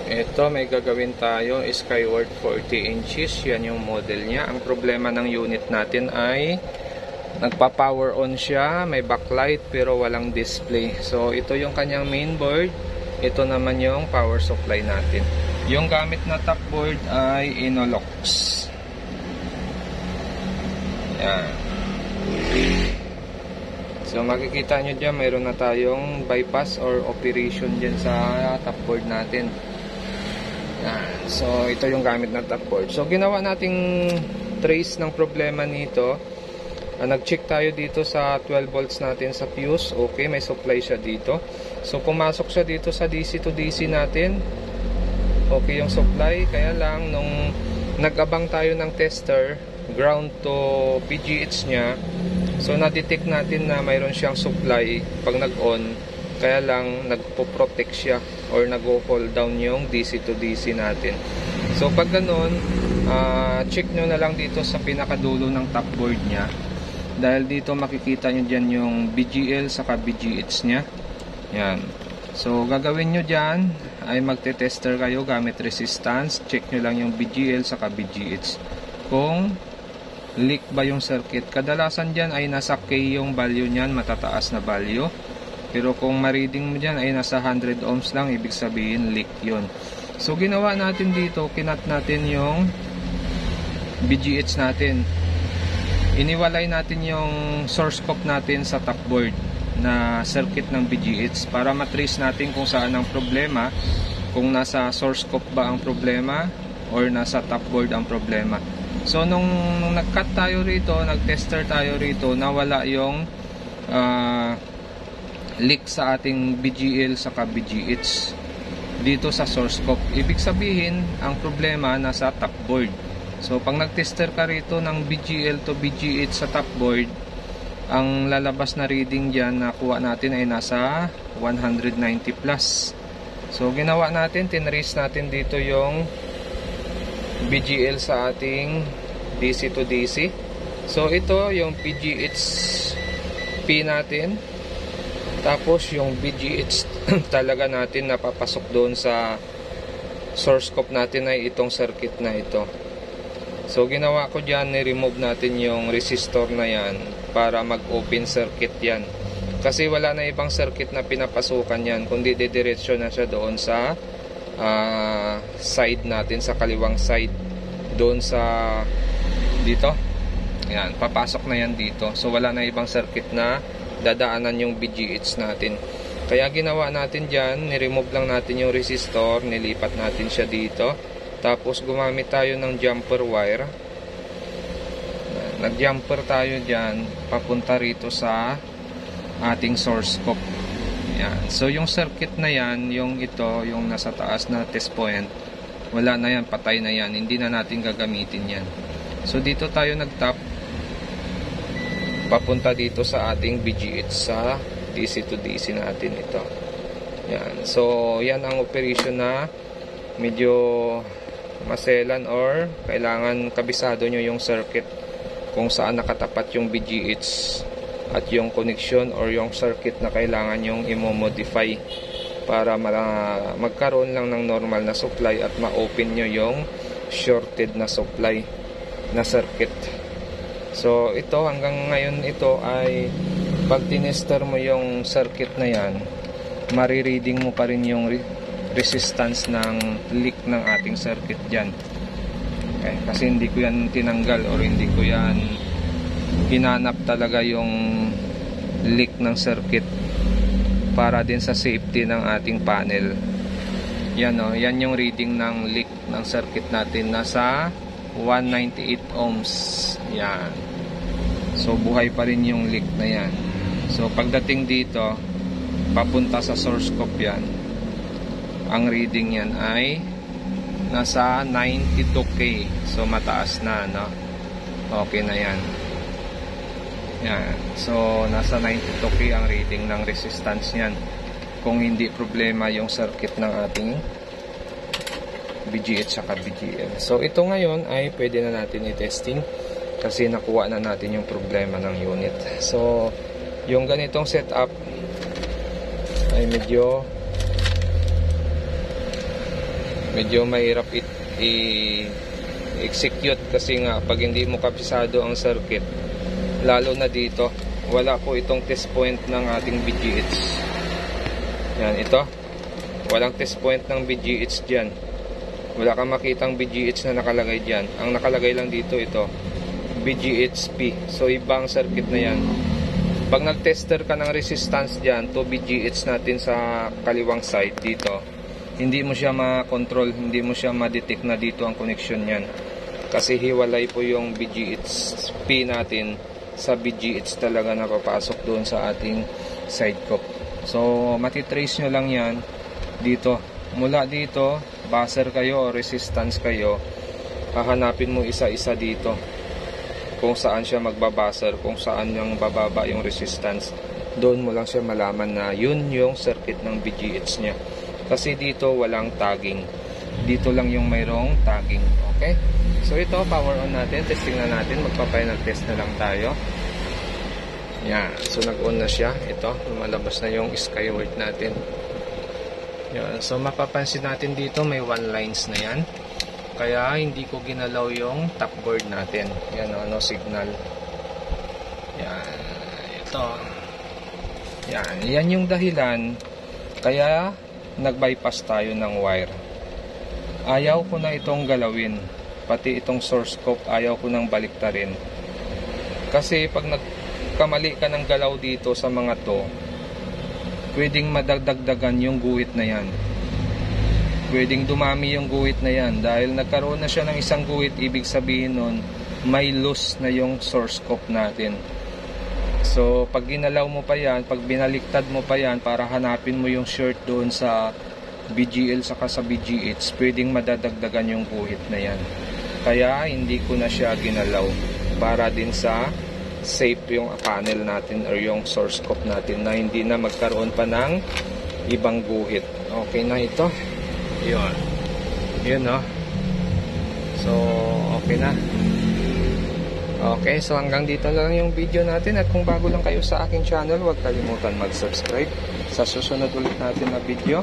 Ito, may gagawin tayo, Skyward 40 inches. Yan yung model niya. Ang problema ng unit natin ay nagpa-power on siya, may backlight pero walang display. So ito yung kanyang mainboard. Ito naman yung power supply natin. Yung gamit na top board ay Innolux. Yan. So makikita nyo dyan, mayroon na tayong bypass or operation dyan sa top board natin. Yan. So ito yung gamit na top board. So ginawa nating trace ng problema nito. Nag-check tayo dito sa 12 volts natin sa fuse. Okay, may supply siya dito. So pumasok siya dito sa DC to DC natin. Okay yung supply. Kaya lang nung nag-abang tayo ng tester, ground to PGH niya, so na-detect natin na mayroon siyang supply pag nag-on. Kaya lang nagpo-protect siya or nag-hold down yung DC to DC natin. So pag ganun, check nyo na lang dito sa pinakadulo ng top board niya. Dahil dito makikita nyo dyan yung BGL saka BGH nya. Yan. So gagawin nyo dyan ay magte-tester kayo gamit resistance. Check nyo lang yung BGL saka BGH kung leak ba yung circuit. Kadalasan dyan ay nasa K yung value nyan, matataas na value. Pero kung ma-reading mo dyan ay nasa 100 ohms lang, ibig sabihin leak yun. So ginawa natin dito, kinat natin yung BGH natin. Iniwalay natin yung source scope natin sa top board na circuit ng BGH para matrace natin kung saan ang problema, kung nasa source scope ba ang problema or nasa top board ang problema. So nung nag-cut tayo rito, nag-tester tayo rito, nawala yung leak sa ating BGL saka BGH dito sa source scope. Ibig sabihin ang problema nasa top board. So pag nag-tester ka rito ng BGL to BGH sa top board, ang lalabas na reading dyan na kuha natin ay nasa 190 plus. So ginawa natin, tinrace natin dito yung BGL sa ating DC to DC. So ito yung PGH P natin. Tapos yung BGH talaga natin napapasok doon sa source scope natin ay itong circuit na ito. So ginawa ko dyan, ni-remove natin yung resistor na yan para mag-open circuit yan. Kasi wala na ibang circuit na pinapasukan yan, kundi didiretso na siya doon sa side natin, sa kaliwang side. Doon sa dito. Yan, papasok na yan dito. So wala na ibang circuit na dadaanan yung BGH natin. Kaya ginawa natin dyan, ni-remove lang natin yung resistor, nilipat natin siya dito. Tapos gumamit tayo ng jumper wire. Nag-jumper tayo dyan papunta rito sa ating source scope. Yan. So yung circuit na yan, yung ito, yung nasa taas na test point, wala na yan, patay na yan. Hindi na natin gagamitin yan. So dito tayo nag-tap papunta dito sa ating BGH sa DC to DC natin ito. Yan. So yan ang operation na medyo maselan or kailangan kabisado nyo yung circuit kung saan nakatapat yung BGH at yung connection or yung circuit na kailangan yung i-modify para magkaroon lang ng normal na supply at ma-open nyo yung shorted na supply na circuit. So ito hanggang ngayon ito ay pag tinester mo yung circuit na yan, marireading mo pa rin yung resistance ng leak ng ating circuit dyan. Okay, kasi hindi ko yan tinanggal or hindi ko yan hinanap talaga yung leak ng circuit para din sa safety ng ating panel. Yan o, yan yung reading ng leak ng circuit natin, nasa 198 ohms. Yan. So buhay pa rin yung leak na yan. So pagdating dito papunta sa source scope yan, ang reading yan ay nasa 92K. So mataas na, no? Okay na yan. Yan. So nasa 92K ang reading ng resistance yan, kung hindi problema yung circuit ng ating BGH saka BGL. So ito ngayon ay pwede na natin i-testing kasi nakuha na natin yung problema ng unit. So yung ganitong setup ay medyo medyo mahirap i-execute kasi nga pag hindi mo kabisado ang circuit, lalo na dito, wala po itong test point ng ating BGH. Yan, ito walang test point ng BGH dyan. Wala kang makitang BGH na nakalagay dyan. Ang nakalagay lang dito, ito BGHP. So iba ang circuit na yan. Pag nag-tester ka ng resistance dyan to BGH natin sa kaliwang side dito, hindi mo siya ma-control, hindi mo siya ma-detect na dito ang connection yan. Kasi hiwalay po yung BGHP natin sa BGH talaga na papasok doon sa ating side cope. So matitrace nyo lang yan dito. Mula dito, buzzer kayo o resistance kayo, hahanapin mo isa-isa dito kung saan siya magbabuzzer, kung saan yung bababa yung resistance. Doon mo lang siya malaman na yun yung circuit ng BGH nya. Kasi dito walang tagging, dito lang yung mayroong tagging. Okay, so ito power on natin, testing na natin, magpa-final test na lang tayo. Yan, so nag-on na siya. Ito, lumalabas na yung skyward natin. Yan, so mapapansin natin dito may 1 lines na yan, kaya hindi ko ginalaw yung top board natin. Yan o, no signal. Yan, ito. Yan yung dahilan kaya nag-bypass tayo ng wire. Ayaw ko na itong galawin, pati itong source scope ayaw ko nang baliktarin. Kasi pag nagkamali ka ng galaw dito sa mga to, pwedeng madagdagan yung guhit na yan. Pwedeng dumami yung guhit na yan. Dahil nagkaroon na siya ng isang guhit, ibig sabihin nun, may loose na yung source scope natin. So, pag ginalaw mo pa yan, pag binaliktad mo pa yan para hanapin mo yung short doon sa BGL saka sa BGH, pwedeng madadagdagan yung guhit na yan. Kaya, hindi ko na siya ginalaw. Para din sa safe yung panel natin or yung source scope natin na hindi na magkaroon pa ng ibang guhit. Okay na ito. Yun no. So okay na. Okay, so hanggang dito na lang yung video natin. At kung bago lang kayo sa aking channel, huwag kalimutan mag-subscribe sa susunod ulit natin na video.